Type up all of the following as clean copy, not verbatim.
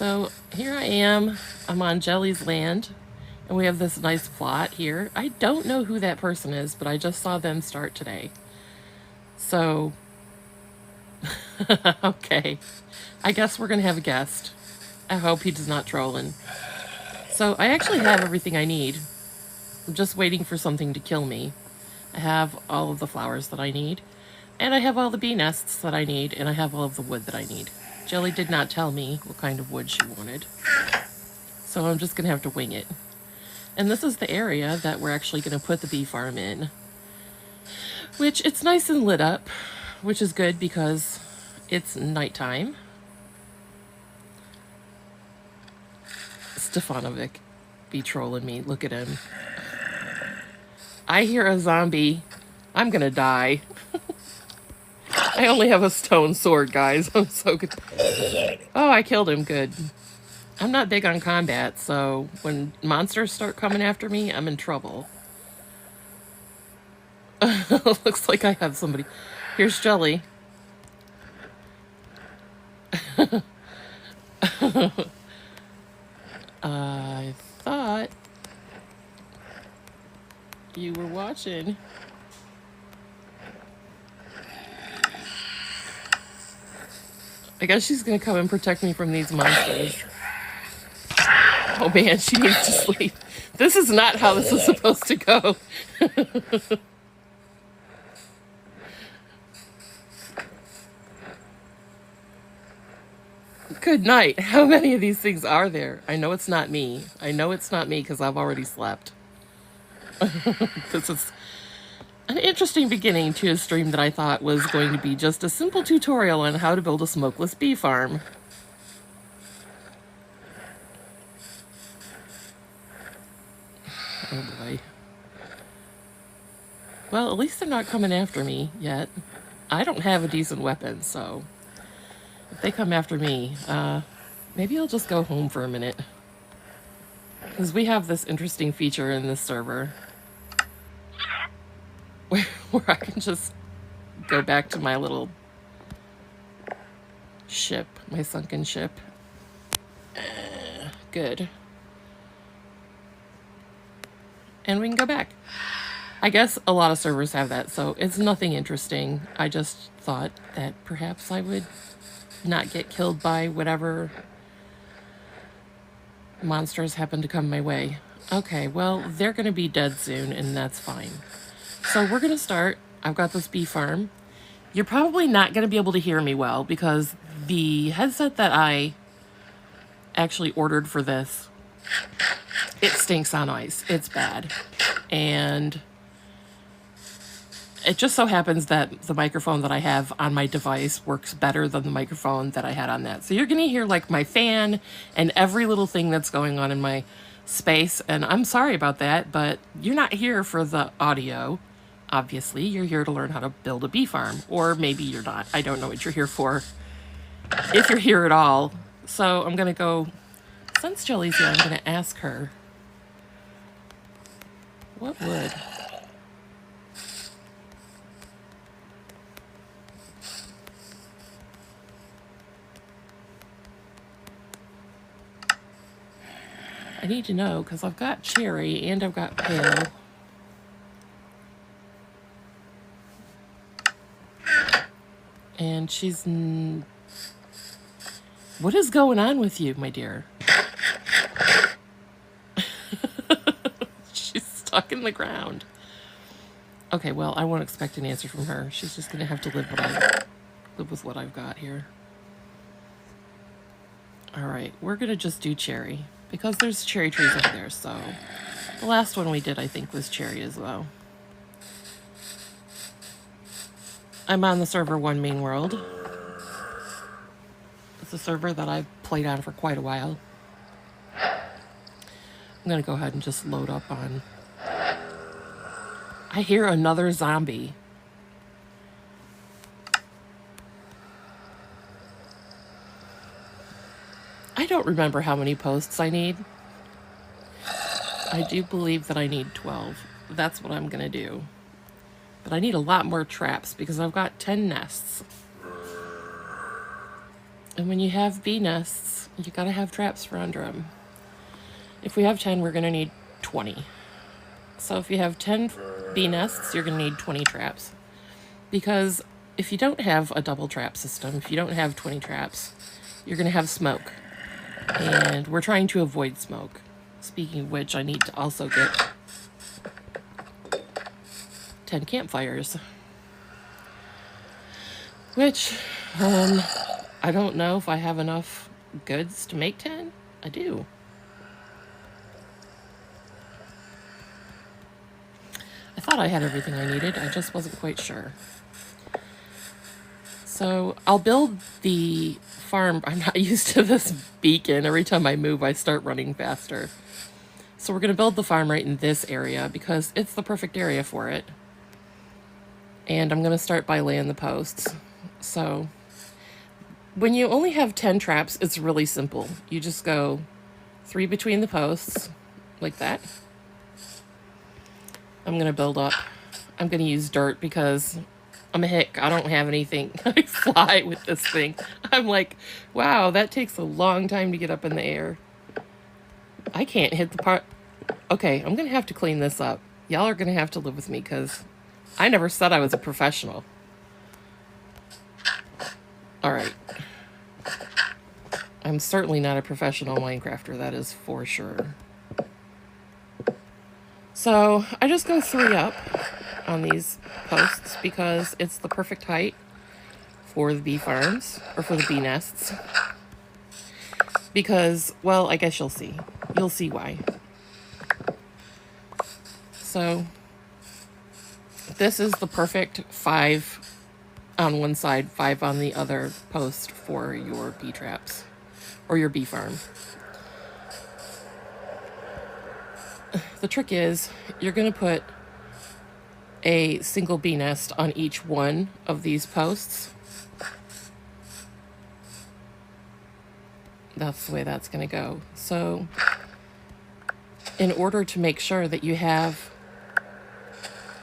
So here I am. I'm on Jelly's land, and we have this nice plot here. I don't know who that person is, but I just saw them start today. So, okay. I guess we're gonna have a guest. I hope he's not trolling. So I actually have everything I need. I'm just waiting for something to kill me. I have all of the flowers that I need, and I have all the bee nests that I need, and I have all of the wood that I need. Jelly did not tell me what kind of wood she wanted, so I'm just gonna have to wing it. And this is the area that we're actually gonna put the bee farm in, which it's nice and lit up, which is good because it's nighttime. Stefanovic be trolling me. Look at him. I hear a zombie. I'm gonna die. I only have a stone sword, guys. I'm so good. Oh, I killed him. Good. I'm not big on combat, so when monsters start coming after me, I'm in trouble. Looks like I have somebody. Here's Jelly. I thought you were watching. I guess she's gonna come and protect me from these monsters. Oh man, she needs to sleep. This is not how this is supposed to go. Good night. How many of these things are there? I know it's not me. I know it's not me because I've already slept. This is an interesting beginning to a stream that I thought was going to be just a simple tutorial on how to build a smokeless bee farm. Oh boy. Well, at least they're not coming after me yet. I don't have a decent weapon, so if they come after me, maybe I'll just go home for a minute. Because we have this interesting feature in this server where I can just go back to my little ship, my sunken ship. Good. And we can go back. I guess a lot of servers have that, so it's nothing interesting. I just thought that perhaps I would not get killed by whatever monsters happen to come my way. Okay, well, they're going to be dead soon, and that's fine. So we're going to start. I've got this bee farm. You're probably not going to be able to hear me well because the headset that I actually ordered for this, it stinks on ice. It's bad. And it just so happens that the microphone that I have on my device works better than the microphone that I had on that. So you're going to hear like my fan and every little thing that's going on in my space. And I'm sorry about that, but you're not here for the audio. Obviously, you're here to learn how to build a bee farm. Or maybe you're not. I don't know what you're here for. If you're here at all. So I'm going to go, since Jelly's here, I'm going to ask her. What would? I need to know because I've got cherry and I've got pale. And she's... What is going on with you, my dear? She's stuck in the ground. Okay, well, I won't expect an answer from her. She's just going to have to live with what I've got here. All right, we're going to just do cherry because there's cherry trees over there. So the last one we did, I think, was cherry as well. I'm on the server 1 Main World. It's a server that I've played on for quite a while. I'm going to go ahead and just load up on... I hear another zombie. I don't remember how many posts I need. I do believe that I need 12. That's what I'm going to do. But I need a lot more traps because I've got 10 nests. And when you have bee nests, you gotta have traps for under them. If we have 10, we're gonna need 20. So if you have 10 bee nests, you're gonna need 20 traps. Because if you don't have a double trap system, if you don't have 20 traps, you're gonna have smoke. And we're trying to avoid smoke. Speaking of which, I need to also get 10 campfires. Which, I don't know if I have enough goods to make 10. I do. I thought I had everything I needed. I just wasn't quite sure. So I'll build the farm. I'm not used to this beacon. Every time I move, I start running faster. So we're going to build the farm right in this area because it's the perfect area for it. And I'm going to start by laying the posts. So when you only have 10 traps, it's really simple. You just go 3 between the posts, like that. I'm going to build up. I'm going to use dirt because I'm a hick. I don't have anything. I fly with this thing. I'm like, wow, that takes a long time to get up in the air. I can't hit the part. Okay, I'm going to have to clean this up. Y'all are going to have to live with me because I never said I was a professional. All right. I'm certainly not a professional Minecrafter, that is for sure. So I just go 3 up on these posts because it's the perfect height for the bee farms, or for the bee nests. Because, well, I guess you'll see. You'll see why. So this is the perfect 5 on one side, 5 on the other post for your bee traps, or your bee farm. The trick is, you're going to put a single bee nest on each one of these posts. That's the way that's going to go. So, in order to make sure that you have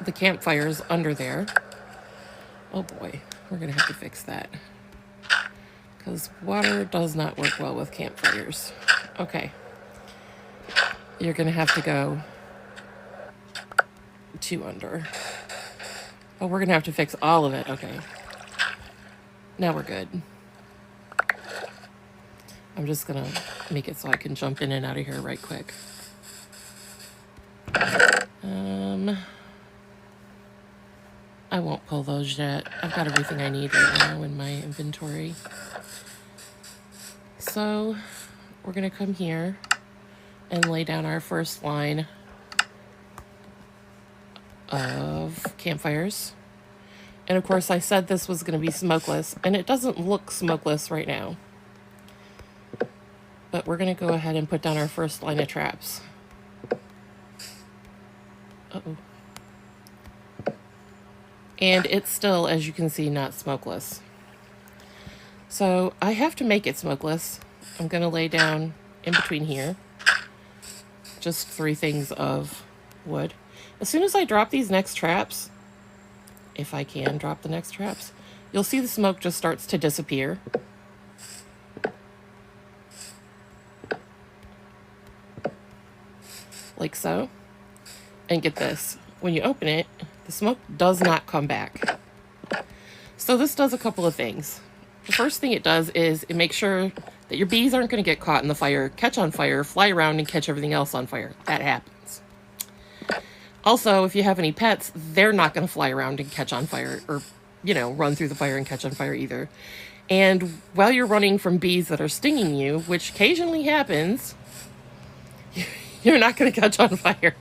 the campfires under there, oh boy, we're going to have to fix that. Because water does not work well with campfires. Okay. You're going to have to go 2 under. Oh, we're going to have to fix all of it. Okay. Now we're good. I'm just going to make it so I can jump in and out of here right quick. I won't pull those yet. I've got everything I need right now in my inventory. So, we're going to come here and lay down our first line of campfires. And of course, I said this was going to be smokeless, and it doesn't look smokeless right now. But we're going to go ahead and put down our first line of traps. Uh-oh. And it's still, as you can see, not smokeless. So I have to make it smokeless. I'm going to lay down in between here just 3 things of wood. As soon as I drop these next traps, if I can drop the next traps, you'll see the smoke just starts to disappear. Like so. And get this, when you open it, the smoke does not come back. So this does a couple of things. The first thing it does is it makes sure that your bees aren't going to get caught in the fire, catch on fire, fly around and catch everything else on fire. That happens. Also, if you have any pets, they're not going to fly around and catch on fire, or, you know, run through the fire and catch on fire either. And while you're running from bees that are stinging you, which occasionally happens, you're not going to catch on fire.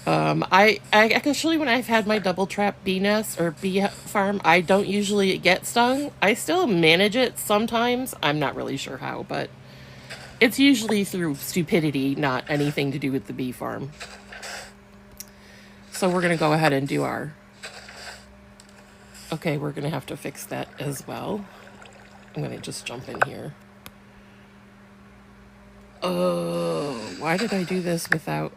I actually, when I've had my double trap bee nest or bee farm, I don't usually get stung. I still manage it sometimes. I'm not really sure how, but it's usually through stupidity, not anything to do with the bee farm. So we're going to go ahead and do our... Okay, we're going to have to fix that as well. I'm going to just jump in here. Oh, why did I do this without...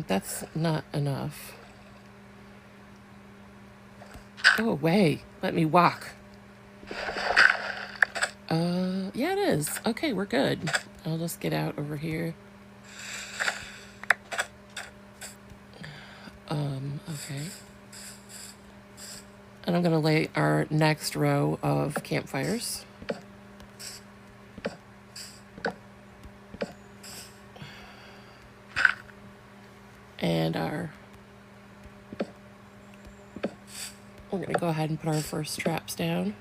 that's not enough. Go away. Let me walk. Yeah, it is. Okay, we're good. I'll just get out over here. Okay. And I'm gonna lay our next row of campfires. And we're gonna go ahead and put our first traps down,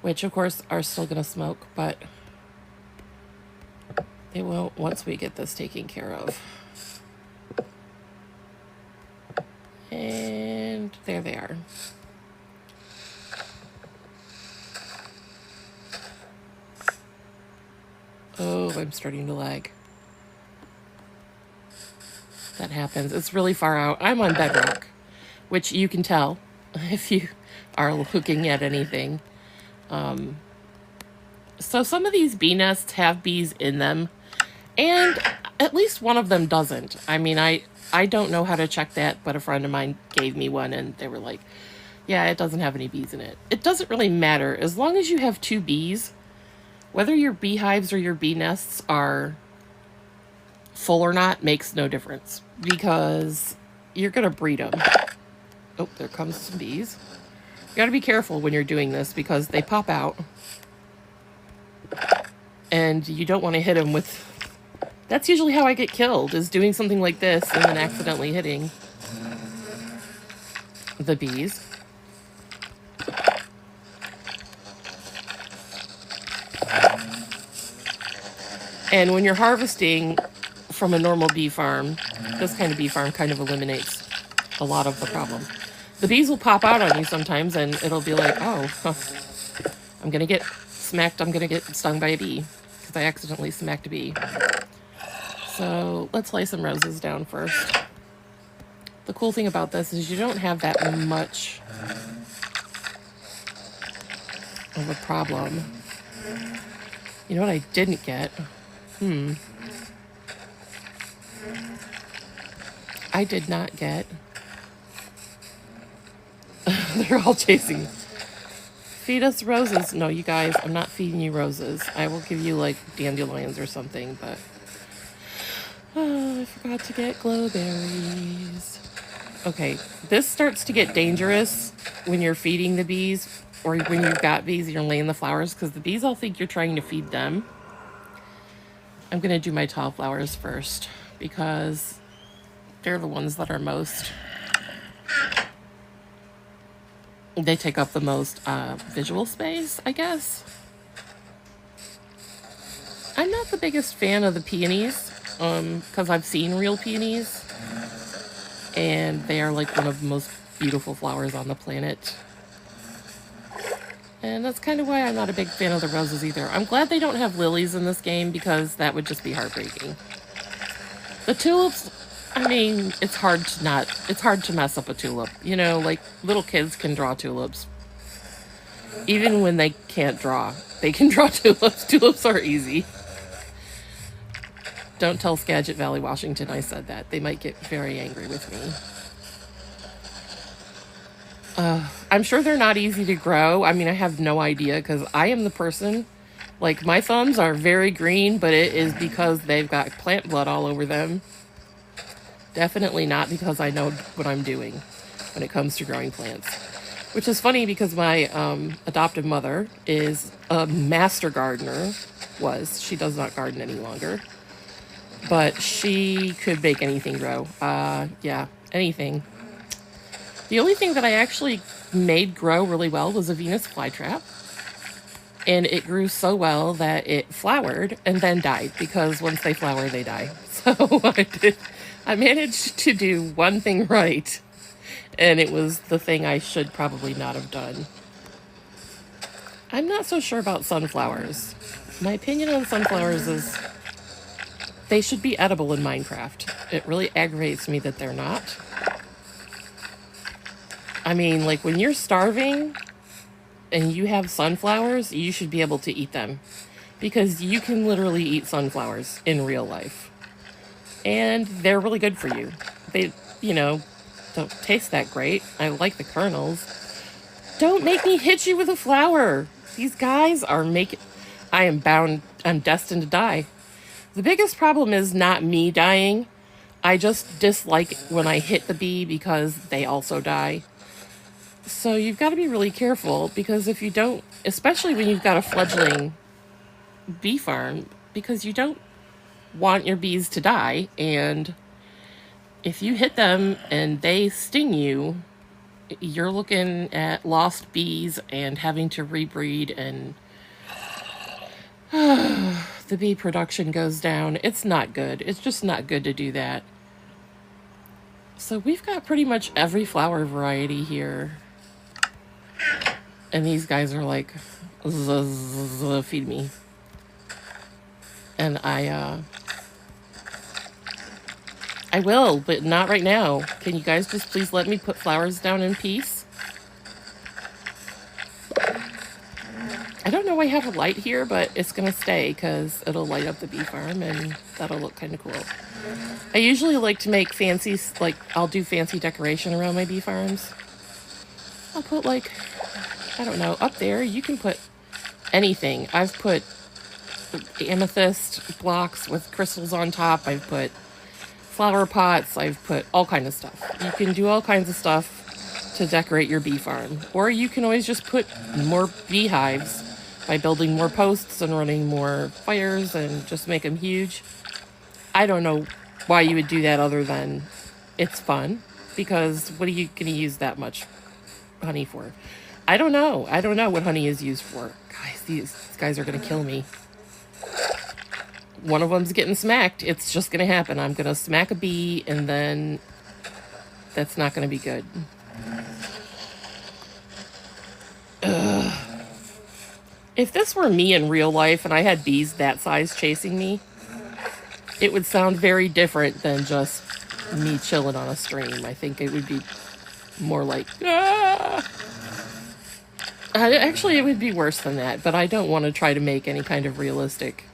which of course are still gonna smoke, but they won't once we get this taken care of. And there they are. Oh, I'm starting to lag. That happens. It's really far out. I'm on bedrock, which you can tell if you are looking at anything. So some of these bee nests have bees in them, and at least one of them doesn't. I mean, I don't know how to check that, but a friend of mine gave me one, and they were like, yeah, it doesn't have any bees in it. It doesn't really matter. As long as you have 2 bees, whether your beehives or your bee nests are full or not makes no difference, because you're going to breed them. Oh, there comes some bees. You got to be careful when you're doing this, because they pop out. And you don't want to hit them with... That's usually how I get killed, is doing something like this and then accidentally hitting the bees. And when you're harvesting from a normal bee farm, this kind of bee farm kind of eliminates a lot of the problem. The bees will pop out on you sometimes, and it'll be like, oh, I'm going to get smacked, I'm going to get stung by a bee, because I accidentally smacked a bee. So let's lay some roses down first. The cool thing about this is you don't have that much of a problem. You know what I didn't get? I did not get... They're all chasing. Feed us roses. No, you guys, I'm not feeding you roses. I will give you, like, dandelions or something, but... Oh, I forgot to get glowberries. Okay, this starts to get dangerous when you're feeding the bees, or when you've got bees and you're laying the flowers, because the bees all think you're trying to feed them. I'm going to do my tall flowers first, because they're the ones that are most... They take up the most visual space, I guess. I'm not the biggest fan of the peonies, because I've seen real peonies, and they are like one of the most beautiful flowers on the planet. And that's kind of why I'm not a big fan of the roses either. I'm glad they don't have lilies in this game, because that would just be heartbreaking. The tulips, I mean, it's hard to mess up a tulip. You know, like, little kids can draw tulips. Even when they can't draw, they can draw tulips. Tulips are easy. Don't tell Skagit Valley, Washington I said that. They might get very angry with me. I'm sure they're not easy to grow. I mean, I have no idea, because I am the person, like, my thumbs are very green, but it is because they've got plant blood all over them. Definitely not because I know what I'm doing when it comes to growing plants. Which is funny, because my adoptive mother is a master gardener. She does not garden any longer. But she could make anything grow. Yeah, anything. The only thing that I actually made grow really well was a Venus flytrap. And it grew so well that it flowered and then died, because once they flower, they die. So I managed to do one thing right, and it was the thing I should probably not have done. I'm not so sure about sunflowers. My opinion on sunflowers is they should be edible in Minecraft. It really aggravates me that they're not. I mean, like, when you're starving and you have sunflowers, you should be able to eat them, because you can literally eat sunflowers in real life. And they're really good for you. They, you know, don't taste that great. I like the kernels. Don't make me hit you with a flower. These guys are making... I'm destined to die. The biggest problem is not me dying. I just dislike when I hit the bee because they also die. So you've got to be really careful, because if you don't, especially when you've got a fledgling bee farm, because you don't want your bees to die, and if you hit them and they sting you, you're looking at lost bees and having to rebreed, and the bee production goes down. It's not good. It's just not good to do that. So we've got pretty much every flower variety here. And these guys are like, feed me. And I will, but not right now. Can you guys just please let me put flowers down in peace? I don't know why I have a light here, but it's going to stay because it'll light up the bee farm and that'll look kind of cool. I usually like to make fancy, like, I'll do fancy decoration around my bee farms. I'll put, like, I don't know, up there you can put anything. I've put amethyst blocks with crystals on top. I've put flower pots. I've put all kinds of stuff. You can do all kinds of stuff to decorate your bee farm. Or you can always just put more beehives by building more posts and running more fires and just make them huge. I don't know why you would do that other than it's fun, because what are you going to use that much honey for? I don't know. I don't know what honey is used for. Guys, these guys are going to kill me. One of them's getting smacked. It's just going to happen. I'm going to smack a bee, and then that's not going to be good. Ugh. If this were me in real life and I had bees that size chasing me, it would sound very different than just me chilling on a stream. I think it would be more like, ah! Actually, it would be worse than that, but I don't want to try to make any kind of realistic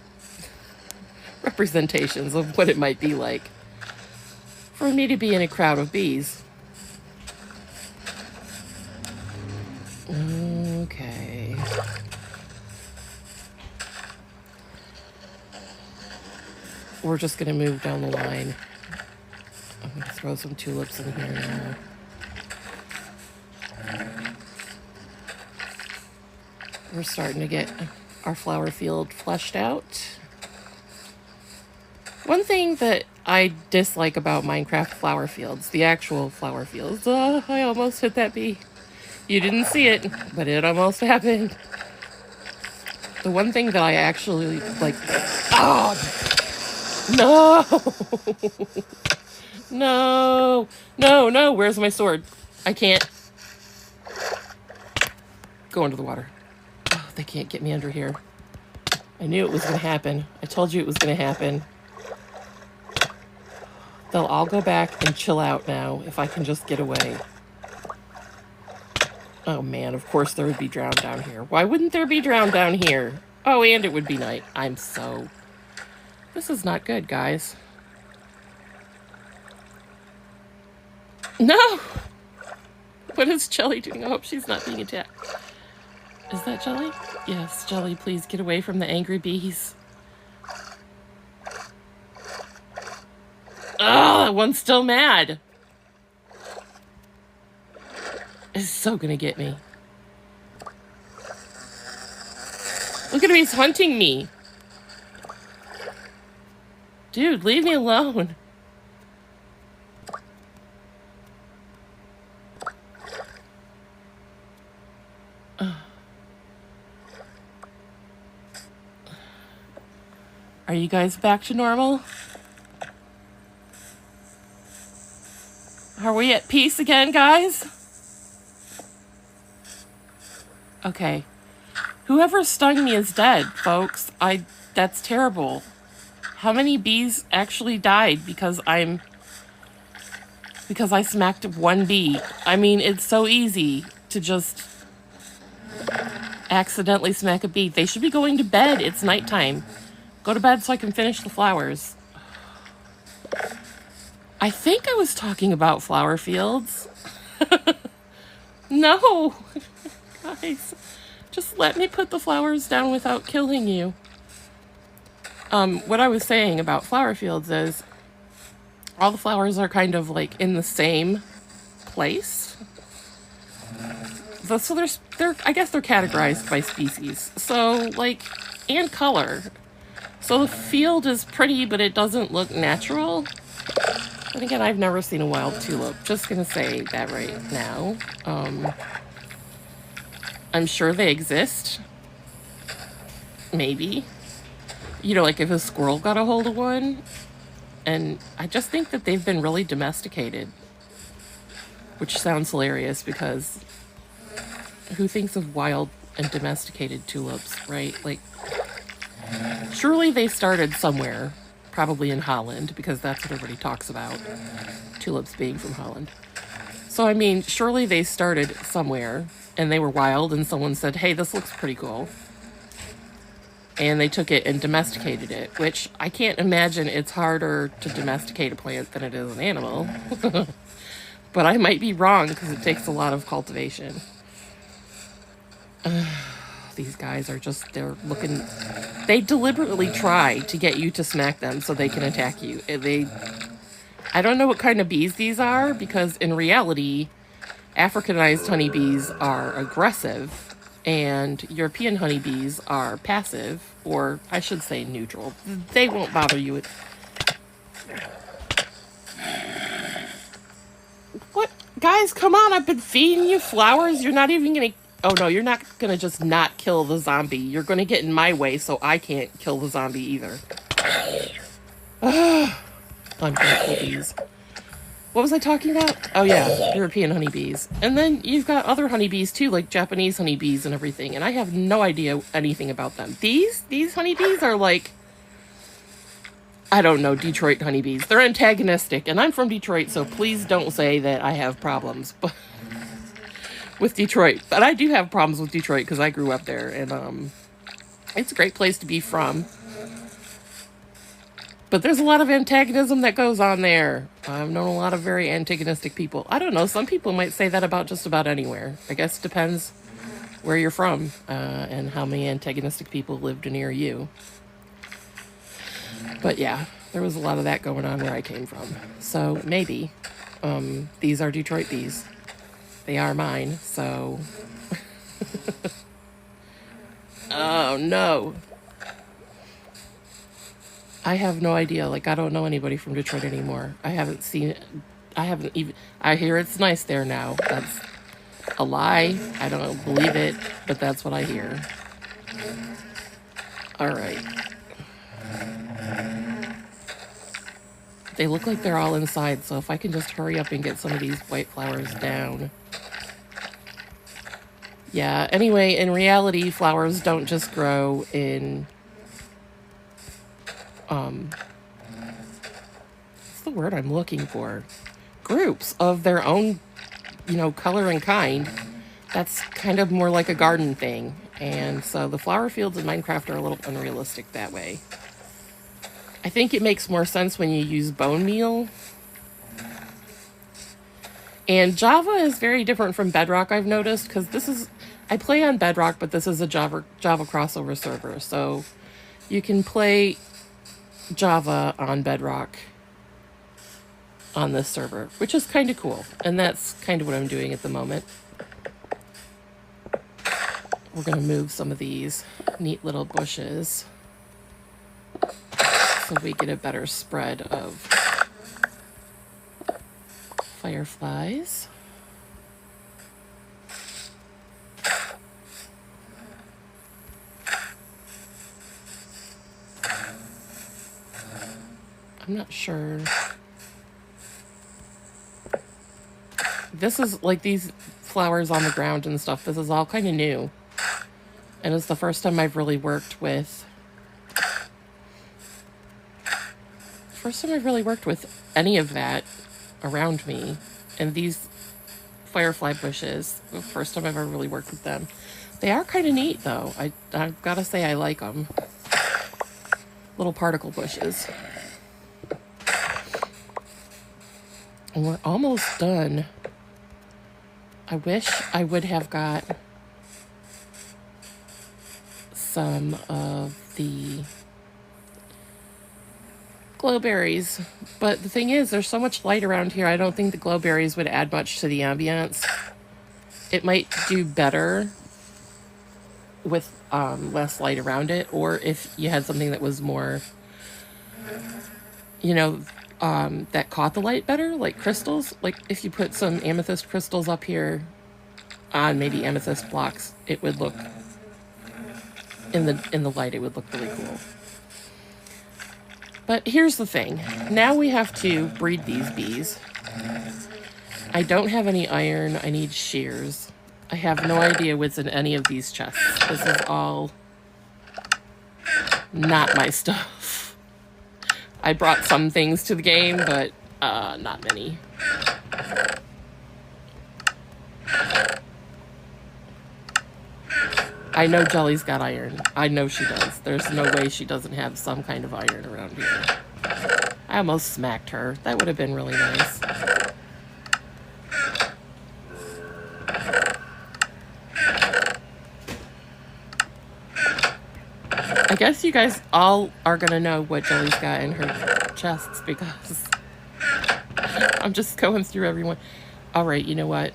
representations of what it might be like for me to be in a crowd of bees. Okay. We're just going to move down the line. I'm going to throw some tulips in here now. We're starting to get our flower field fleshed out. One thing that I dislike about Minecraft flower fields, the actual flower fields, I almost hit that bee. You didn't see it, but it almost happened. The one thing that I actually like, oh, no, no, no, no, where's my sword? I can't go under the water. Oh, they can't get me under here. I knew it was going to happen. I told you it was going to happen. They'll all go back and chill out now if I can just get away. Oh man, of course there would be drowned down here. Why wouldn't there be drowned down here? Oh, and it would be night. This is not good, guys. No! What is Jelly doing? I hope she's not being attacked. Is that Jelly? Yes, Jelly, please get away from the angry bees. Oh, that one's still mad. It's so gonna get me. Look at him, he's hunting me. Dude, leave me alone. Are you guys back to normal? Are we at peace again, guys? Okay. Whoever stung me is dead, folks. That's terrible. How many bees actually died because I smacked one bee? I mean, it's so easy to just accidentally smack a bee. They should be going to bed. It's nighttime. Go to bed so I can finish the flowers. I think I was talking about flower fields. No. Guys. Just let me put the flowers down without killing you. What I was saying about flower fields is all the flowers are kind of like in the same place. So they're I guess they're categorized by species. So like, and color. So the field is pretty, but it doesn't look natural. And again, I've never seen a wild tulip. Just gonna say that right now. I'm sure they exist. Maybe. You know, like if a squirrel got a hold of one. And I just think that they've been really domesticated. Which sounds hilarious because who thinks of wild and domesticated tulips, right? Like, surely they started somewhere, probably in Holland, because that's what everybody talks about, tulips being from Holland. So, I mean, surely they started somewhere, and they were wild, and someone said, hey, this looks pretty cool. And they took it and domesticated it, which I can't imagine it's harder to domesticate a plant than it is an animal. But I might be wrong, because it takes a lot of cultivation. These guys are just, they're looking, they deliberately try to get you to smack them so they can attack you. I don't know what kind of bees these are, because in reality, Africanized honeybees are aggressive, and European honeybees are passive, or I should say neutral. They won't bother you with... What? Guys, come on, I've been feeding you flowers, you're not even gonna... Oh no, you're not gonna just not kill the zombie. You're gonna get in my way so I can't kill the zombie either. Ungrateful bees. What was I talking about? Oh yeah, European honeybees. And then you've got other honeybees too, like Japanese honeybees and everything, and I have no idea anything about them. These honeybees are like, I don't know, Detroit honeybees. They're antagonistic, and I'm from Detroit, so please don't say that I have problems with Detroit. But I do have problems with Detroit because I grew up there, and it's a great place to be from. But there's a lot of antagonism that goes on there. I've known a lot of very antagonistic people. I don't know, some people might say that about just about anywhere. I guess it depends where you're from and how many antagonistic people lived near you. But yeah, there was a lot of that going on where I came from. So maybe these are Detroit bees. They are mine, so... Oh no. I have no idea. Like, I don't know anybody from Detroit anymore. I haven't seen it. I haven't even... I hear it's nice there now. That's a lie. I don't believe it, but that's what I hear. Alright. They look like they're all inside, so if I can just hurry up and get some of these white flowers down. Yeah, anyway, in reality, flowers don't just grow in... what's the word I'm looking for? Groups of their own, you know, color and kind. That's kind of more like a garden thing. And so the flower fields in Minecraft are a little unrealistic that way. I think it makes more sense when you use bone meal. And Java is very different from Bedrock, I've noticed, because this is... I play on Bedrock, but this is a Java crossover server. So you can play Java on Bedrock on this server, which is kind of cool. And that's kind of what I'm doing at the moment. We're going to move some of these neat little bushes so we get a better spread of fireflies. I'm not sure. This is like these flowers on the ground and stuff. This is all kind of new. And it's the first time I've really worked with... any of that around me. And these firefly bushes, the first time I've ever really worked with them. They are kind of neat, though. I've got to say I like them. Little particle bushes. And we're almost done. I wish I would have got some of the glowberries. But the thing is, there's so much light around here, I don't think the glowberries would add much to the ambience. It might do better with less light around it, or if you had something that was more, you know, that caught the light better, like crystals. Like if you put some amethyst crystals up here on maybe amethyst blocks, it would look, in the light, it would look really cool. But here's the thing. Now we have to breed these bees. I don't have any iron. I need shears. I have no idea what's in any of these chests. This is all not my stuff. I brought some things to the game, but not many. I know Jelly's got iron. I know she does. There's no way she doesn't have some kind of iron around here. I almost smacked her. That would have been really nice. I guess you guys all are gonna know what Jelly's got in her chests because I'm just going through everyone. All right, you know what?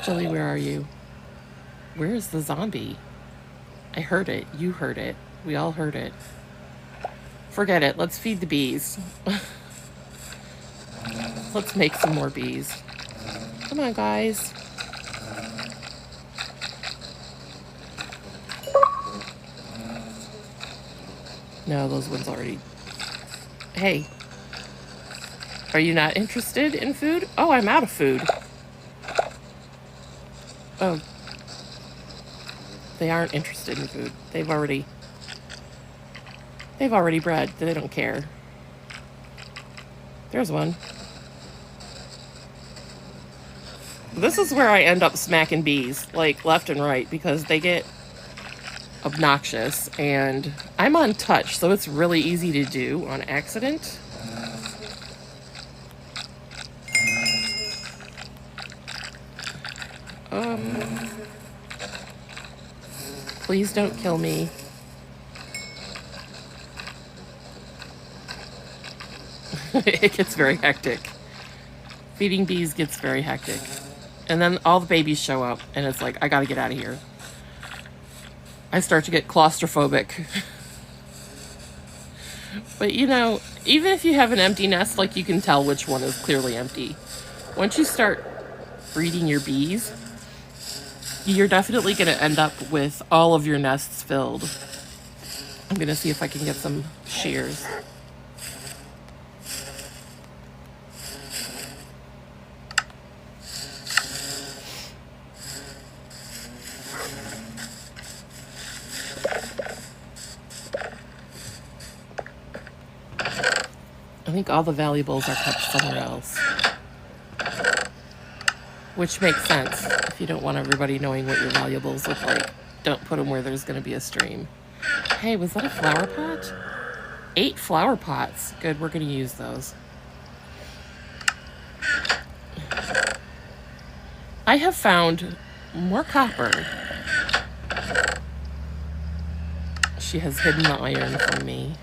Jelly, where are you? Where is the zombie? I heard it. You heard it. We all heard it. Forget it. Let's feed the bees. Let's make some more bees. Come on, guys. No, those ones already... Hey. Are you not interested in food? Oh, I'm out of food. Oh. They aren't interested in food. They've already bred. They don't care. There's one. This is where I end up smacking bees, like left and right, because they get obnoxious, and I'm on touch, so it's really easy to do on accident. Please don't kill me. It gets very hectic. Feeding bees gets very hectic. And then all the babies show up, and it's like, I gotta get out of here. I start to get claustrophobic. But you know, even if you have an empty nest, like, you can tell which one is clearly empty. Once you start breeding your bees, you're definitely going to end up with all of your nests filled. I'm going to see if I can get some shears. I think all the valuables are kept somewhere else. Which makes sense. If you don't want everybody knowing what your valuables look like, don't put them where there's going to be a stream. Hey, was that a flower pot? 8 flower pots. Good, we're going to use those. I have found more copper. She has hidden the iron from me.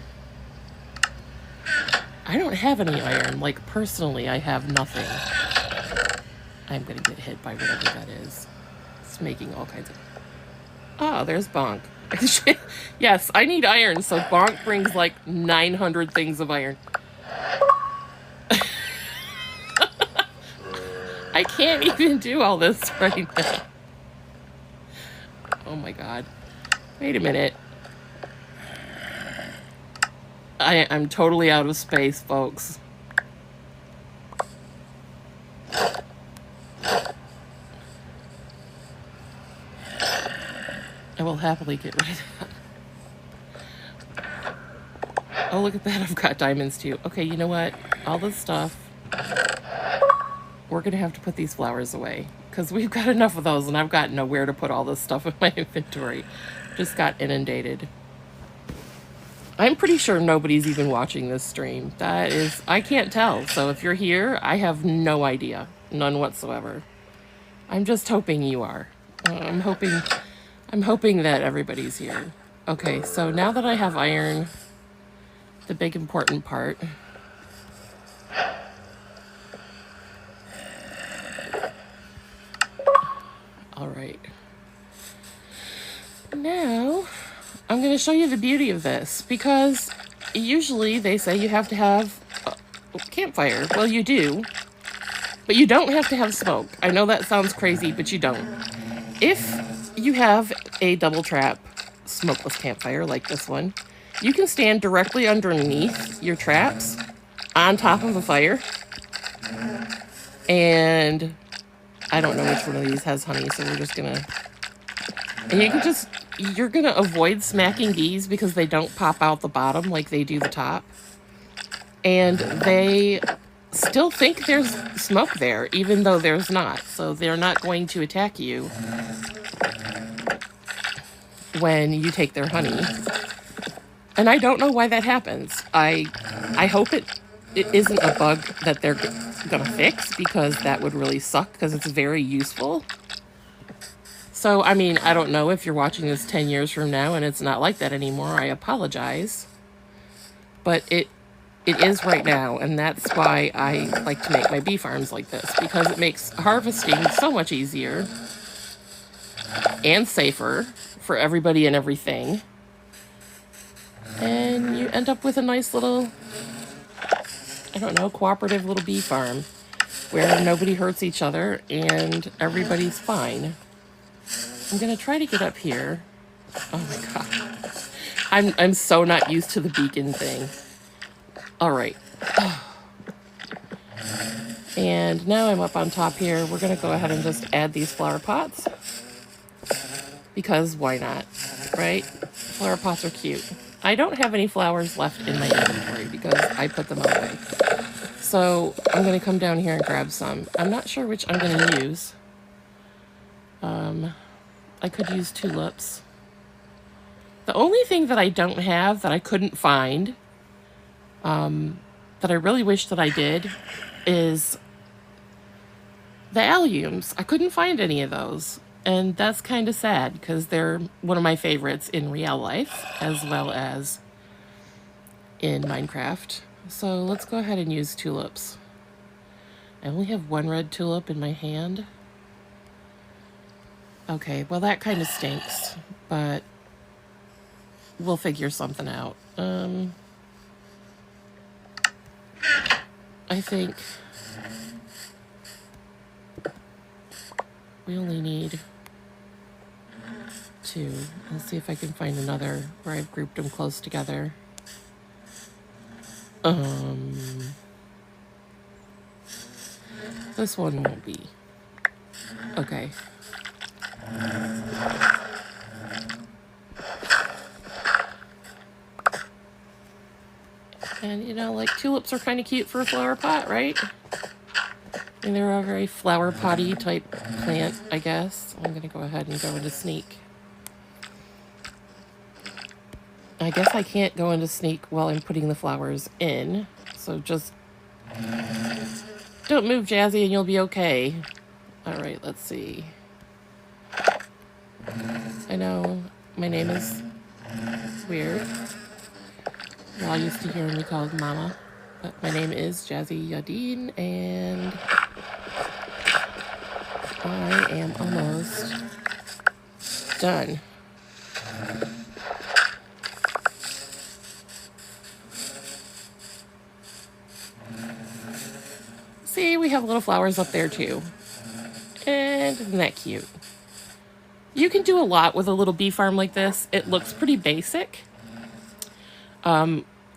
I don't have any iron. Like, personally, I have nothing. I'm gonna get hit by whatever that is. It's making all kinds of... Oh, there's Bonk. Yes, I need iron, so Bonk brings like 900 things of iron. I can't even do all this right now. Oh my god. Wait a minute. I'm totally out of space, folks. I will happily get rid of that. Oh, look at that. I've got diamonds too. Okay, you know what? All this stuff, we're going to have to put these flowers away because we've got enough of those, and I've got nowhere to put all this stuff in my inventory. Just got inundated. I'm pretty sure nobody's even watching this stream. That is, I can't tell. So if you're here, I have no idea. None whatsoever. I'm just hoping you are. I'm hoping that everybody's here. Okay, so now that I have iron, the big important part. All right. Now, I'm going to show you the beauty of this, because usually they say you have to have a campfire. Well, you do, but you don't have to have smoke. I know that sounds crazy, but you don't. If you have a double trap smokeless campfire like this one, you can stand directly underneath your traps on top of a fire. And I don't know which one of these has honey, so we're just gonna... And you're gonna avoid smacking these because they don't pop out the bottom like they do the top. And they still think there's smoke there, even though there's not. So they're not going to attack you when you take their honey. And I don't know why that happens. I hope it isn't a bug that they're gonna fix, because that would really suck, because it's very useful. So, I mean, I don't know if you're watching this 10 years from now and it's not like that anymore. I apologize. But it is right now, and that's why I like to make my bee farms like this, because it makes harvesting so much easier and safer for everybody and everything. And you end up with a nice little, I don't know, cooperative little bee farm where nobody hurts each other and everybody's fine. I'm gonna try to get up here. Oh my god. I'm so not used to the beacon thing. Alright. And now I'm up on top here. We're gonna go ahead and just add these flower pots. Because why not? Right? Flower pots are cute. I don't have any flowers left in my inventory because I put them away. So I'm going to come down here and grab some. I'm not sure which I'm going to use. I could use tulips. The only thing that I don't have that I couldn't find, that I really wish that I did, is the alliums. I couldn't find any of those. And that's kind of sad, because they're one of my favorites in real life, as well as in Minecraft. So let's go ahead and use tulips. I only have one red tulip in my hand. Okay, well that kind of stinks, but we'll figure something out. I think we only need 2. Let's see if I can find another where I've grouped them close together. This one won't be. Okay. And you know, like, tulips are kind of cute for a flower pot, right? And they're a very flower potty type plant, I guess. I'm gonna go ahead and go into sneak. I guess I can't go into sneak while I'm putting the flowers in. So just don't move, Jazzy, and you'll be okay. Alright, let's see. I know my name is weird. You're all used to hearing me called Mama. But my name is Jazzy Yadin, and I am almost done. See, we have little flowers up there too. And isn't that cute? You can do a lot with a little bee farm like this. It looks pretty basic.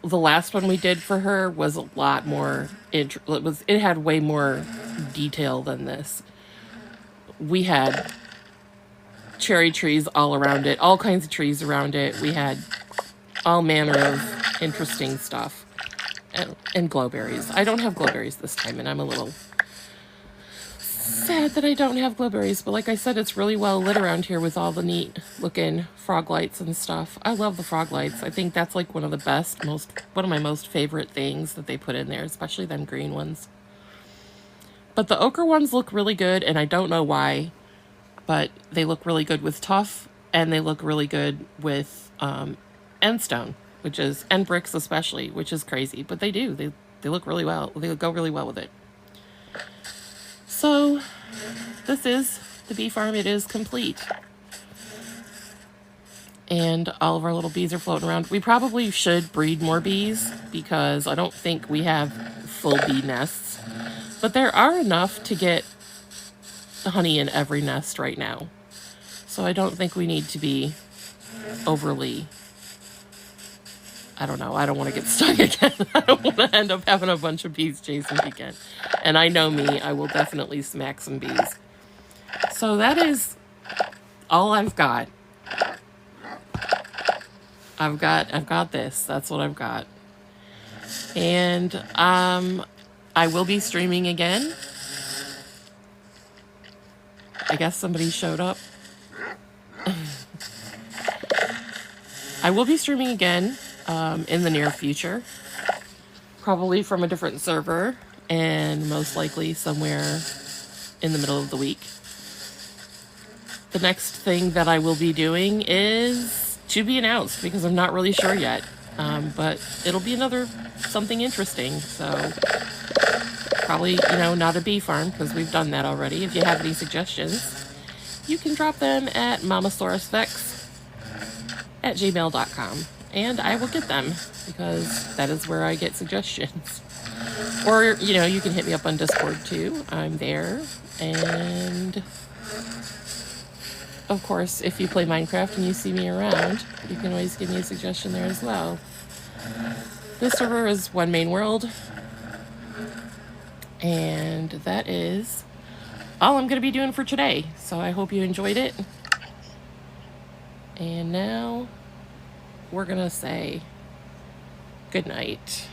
The last one we did for her was a lot more, it had way more detail than this. We had cherry trees all around it, all kinds of trees around it. We had all manner of interesting stuff. And glowberries. I don't have glowberries this time, and I'm a little sad that I don't have glowberries, but like I said, it's really well lit around here with all the neat looking frog lights and stuff. I love the frog lights. I think that's like one of my most favorite things that they put in there, especially them green ones. But the ochre ones look really good, and I don't know why. but they look really good with tuff, and they look really good with end stone, which is, end bricks especially, which is crazy, but they do. They look really well. They go really well with it. So this is the bee farm. It is complete. And all of our little bees are floating around. We probably should breed more bees because I don't think we have full bee nests. But there are enough to get honey in every nest right now. So I don't think we need to be overly... I don't know. I don't want to get stung again. I don't want to end up having a bunch of bees chasing me again. And I know me. I will definitely smack some bees. So that is all I've got. I've got this. That's what I've got. And I will be streaming again. I guess somebody showed up. I will be streaming again in the near future. Probably from a different server, and most likely somewhere in the middle of the week. The next thing that I will be doing is to be announced, because I'm not really sure yet. But it'll be another something interesting. So probably, not a bee farm, because we've done that already. If you have any suggestions, you can drop them at mamasaurusvex@gmail.com, and I will get them, because that is where I get suggestions. Or, you can hit me up on Discord too. I'm there. And of course, if you play Minecraft and you see me around, you can always give me a suggestion there as well. This server is One Main World. And that is all I'm going to be doing for today. So I hope you enjoyed it. And now we're going to say good night.